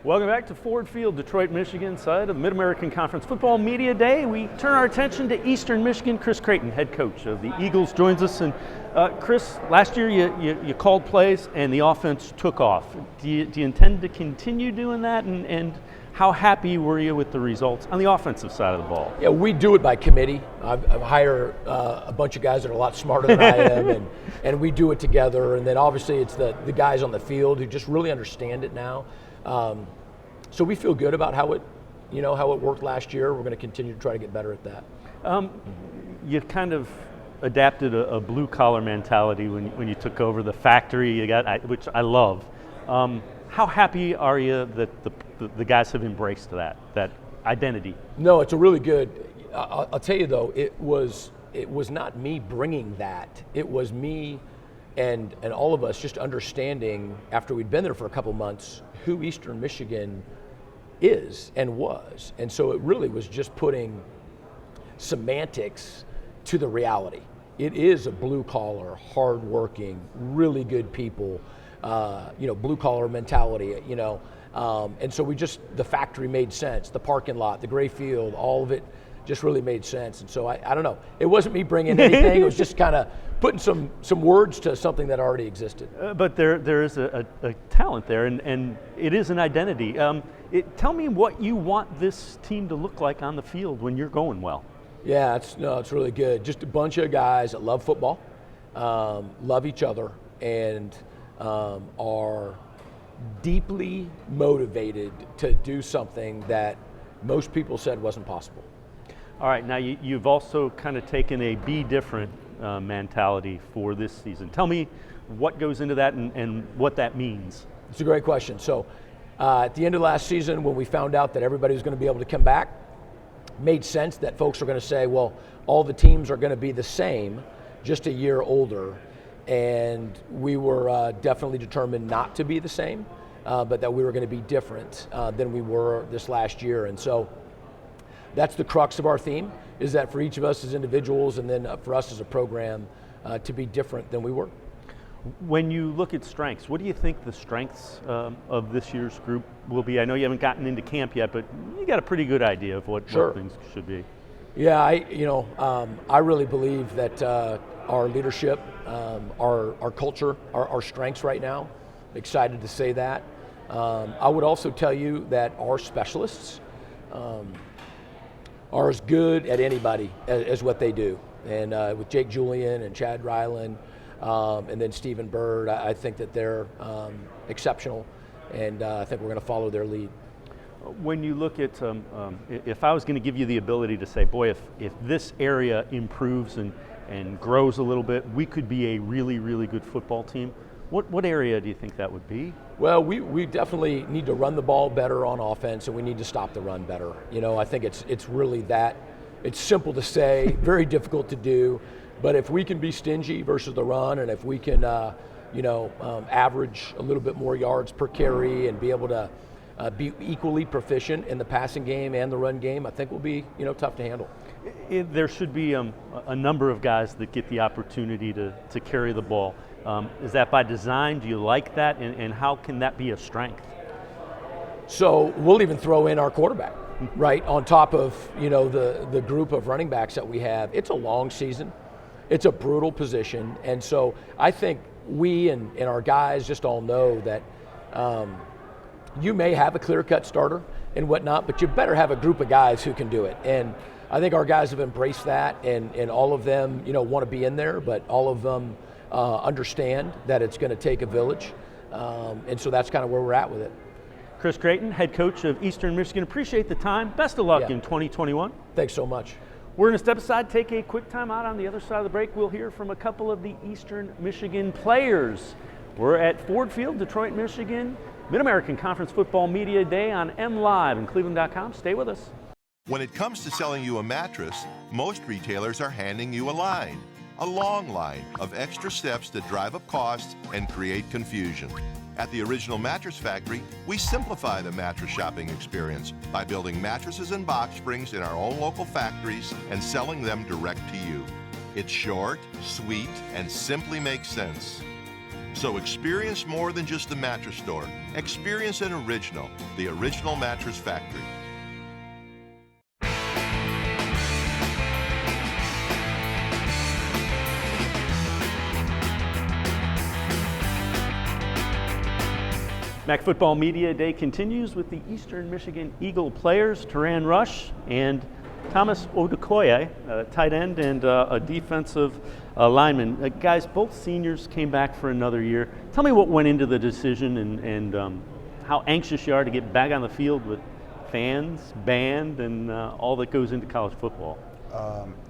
Welcome back to Ford Field, Detroit, Michigan, side of Mid-American Conference Football Media Day. We turn our attention to Eastern Michigan. Chris Creighton, head coach of the Eagles, joins us. And Chris, last year you called plays and the offense took off. Do you intend to continue doing that? And how happy were you with the results on the offensive side of the ball? Yeah, we do it by committee. I've hired a bunch of guys that are a lot smarter than I am, and we do it together. And then obviously it's the guys on the field who just really understand it now. So we feel good about how it worked last year. We're going to continue to try to get better at that. You kind of adapted a blue-collar mentality when you took over the factory you got, which I love. How happy are you that the guys have embraced that identity? No, it's a really good. I'll tell you though, it was not me bringing that. It was me and all of us just understanding after we'd been there for a couple months who Eastern Michigan is and was. And so it really was just putting semantics to the reality. It is a blue collar, hardworking, really good people, blue collar mentality, and so the factory made sense, the parking lot, the gray field, all of it just really made sense. And so I don't know, it wasn't me bringing anything, it was just kind of putting some words to something that already existed. But there is a talent there, and it is an identity. Tell me what you want this team to look like on the field when you're going well. Yeah, it's really good. Just a bunch of guys that love football, love each other, and are deeply motivated to do something that most people said wasn't possible. All right, now you've also kind of taken a be different mentality for this season. Tell me what goes into that and what that means. It's a great question. So at the end of last season, when we found out that everybody was going to be able to come back, made sense that folks are going to say, well, all the teams are going to be the same, just a year older. And we were definitely determined not to be the same, but that we were going to be different than we were this last year. And so that's the crux of our theme, is that for each of us as individuals and then for us as a program to be different than we were. When you look at strengths, what do you think the strengths of this year's group will be? I know you haven't gotten into camp yet, but you got a pretty good idea of what things should be. Yeah, I really believe that our leadership, our culture, our strengths right now. Excited to say that. I would also tell you that our specialists are as good at anybody as what they do. And with Jake Julian and Chad Ryland, and then Stephen Bird, I think that they're exceptional, and I think we're going to follow their lead. When you look at, if I was going to give you the ability to say, boy, if this area improves and grows a little bit, we could be a really, really good football team, what area do you think that would be? Well, we definitely need to run the ball better on offense, and we need to stop the run better. I think it's really that. It's simple to say, very difficult to do. But if we can be stingy versus the run, and if we can, average a little bit more yards per carry and be able to be equally proficient in the passing game and the run game, I think we'll be, tough to handle. There should be a number of guys that get the opportunity to carry the ball. Is that by design? Do you like that? And how can that be a strength? So we'll even throw in our quarterback, right, on top of, the group of running backs that we have. It's a long season. It's a brutal position. And so I think we and our guys just all know that you may have a clear-cut starter and whatnot, but you better have a group of guys who can do it. And I think our guys have embraced that, and all of them, want to be in there, but all of them understand that it's going to take a village. And so that's kind of where we're at with it. Chris Creighton, head coach of Eastern Michigan. Appreciate the time. Best of luck in 2021. Thanks so much. We're going to step aside, take a quick time out. On the other side of the break, we'll hear from a couple of the Eastern Michigan players. We're at Ford Field, Detroit, Michigan. Mid-American Conference Football Media Day on MLive and cleveland.com. Stay with us. When it comes to selling you a mattress, most retailers are handing you a long line of extra steps that drive up costs and create confusion. At the Original Mattress Factory, we simplify the mattress shopping experience by building mattresses and box springs in our own local factories and selling them direct to you. It's short, sweet, and simply makes sense. So experience more than just the mattress store. Experience an original, the Original Mattress Factory. MAC Football Media Day continues with the Eastern Michigan Eagle players, Teran Rush and Thomas Odukoye, tight end and a defensive lineman. Guys, both seniors came back for another year. Tell me what went into the decision and how anxious you are to get back on the field with fans, band, and all that goes into college football.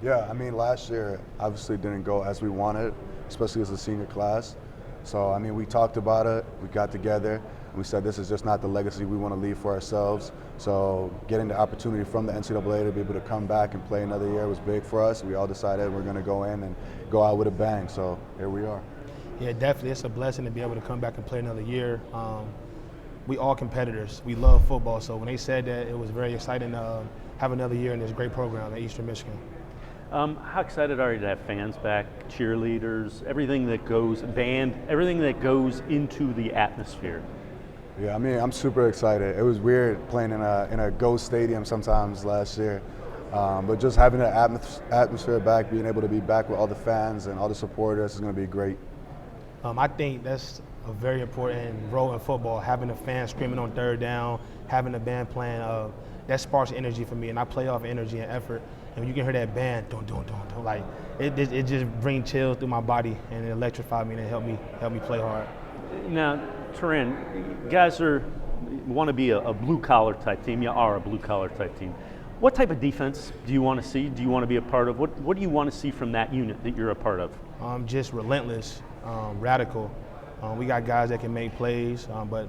Yeah, I mean, last year obviously didn't go as we wanted, especially as a senior class. So, I mean, we talked about it, we got together, and we said this is just not the legacy we want to leave for ourselves. So getting the opportunity from the NCAA to be able to come back and play another year was big for us. We all decided we're going to go in and go out with a bang, so here we are. Yeah, definitely. It's a blessing to be able to come back and play another year. We all competitors. We love football, so when they said that, it was very exciting to have another year in this great program at Eastern Michigan. How excited are you to have fans back, cheerleaders, everything that goes, band, everything that goes into the atmosphere? Yeah, I mean, I'm super excited. It was weird playing in a ghost stadium sometimes last year, but just having the atmosphere back, being able to be back with all the fans and all the supporters is going to be great. I think that's a very important role in football, having the fans screaming on third down, having the band playing. That sparks energy for me, and I play off energy and effort. And when you can hear that band, don't, like, it just brings chills through my body, and it electrified me, and it helped me play hard. Now, Teran, guys want to be a blue-collar type team. You are a blue-collar type team. What type of defense do you want to see? Do you want to be a part of? What do you want to see from that unit that you're a part of? Just relentless, radical. We got guys that can make plays, but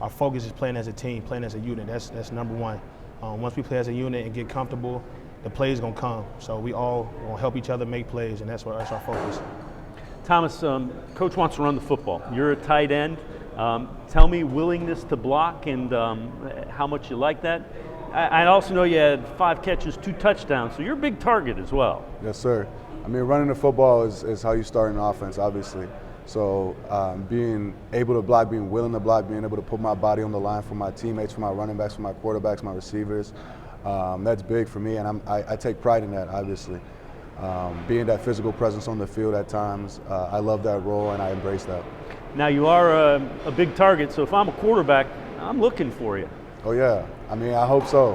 our focus is playing as a team, playing as a unit. That's number one. Once we play as a unit and get comfortable, the plays gonna come. So we all gonna help each other make plays, and that's our focus. Thomas, Coach wants to run the football. You're a tight end. Tell me willingness to block and how much you like that. I also know you had 5 catches, 2 touchdowns, so you're a big target as well. Yes, sir. I mean, running the football is how you start an offense, obviously. So being able to block, being willing to block, being able to put my body on the line for my teammates, for my running backs, for my quarterbacks, my receivers, that's big for me, and I take pride in that, obviously. Being that physical presence on the field at times, I love that role and I embrace that. Now you are a big target, so if I'm a quarterback, I'm looking for you. Oh yeah, I mean, I hope so.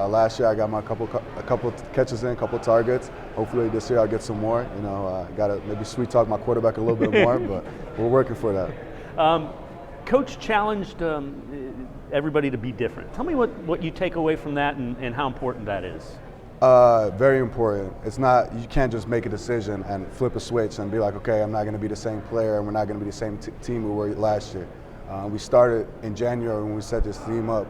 Last year I got a couple catches in, a couple targets. Hopefully this year I'll get some more. You know, gotta maybe sweet talk my quarterback a little bit more, but we're working for that. Coach challenged everybody to be different. Tell me what you take away from that and how important that is. Very important. It's not, you can't just make a decision and flip a switch and be like, okay, I'm not going to be the same player and we're not going to be the same team we were last year. We started in January when we set this theme up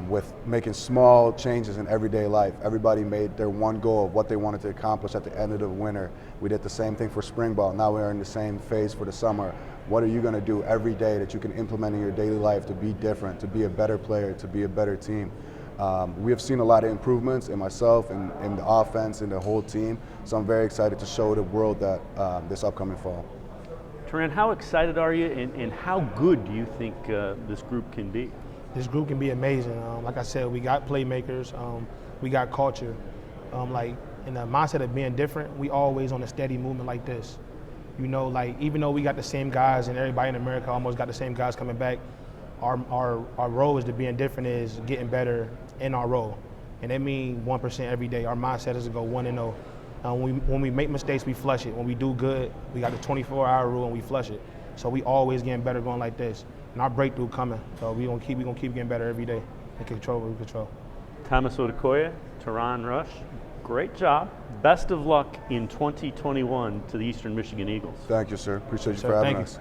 with making small changes in everyday life. Everybody made their one goal of what they wanted to accomplish at the end of the winter. We did the same thing for spring ball. Now we're in the same phase for the summer. What are you going to do every day that you can implement in your daily life to be different, to be a better player, to be a better team? We have seen a lot of improvements in myself and in the offense and the whole team, so I'm very excited to show the world that this upcoming fall. Teran, how excited are you and how good do you think this group can be? This group can be amazing. Like I said, we got playmakers, we got culture. Like in the mindset of being different, we always on a steady movement like this. You know, like even though we got the same guys and everybody in America almost got the same guys coming back, our role is to being different is getting better in our role. And that means 1% every day. Our mindset is to go 1-0. When we make mistakes, we flush it. When we do good, we got the 24-hour rule and we flush it. So we always getting better going like this. And our breakthrough coming. So we gonna keep getting better every day and control what we control. Thomas Odukoye, Teran Rush, great job. Best of luck in 2021 to the Eastern Michigan Eagles. Thank you, sir. Appreciate you for having us.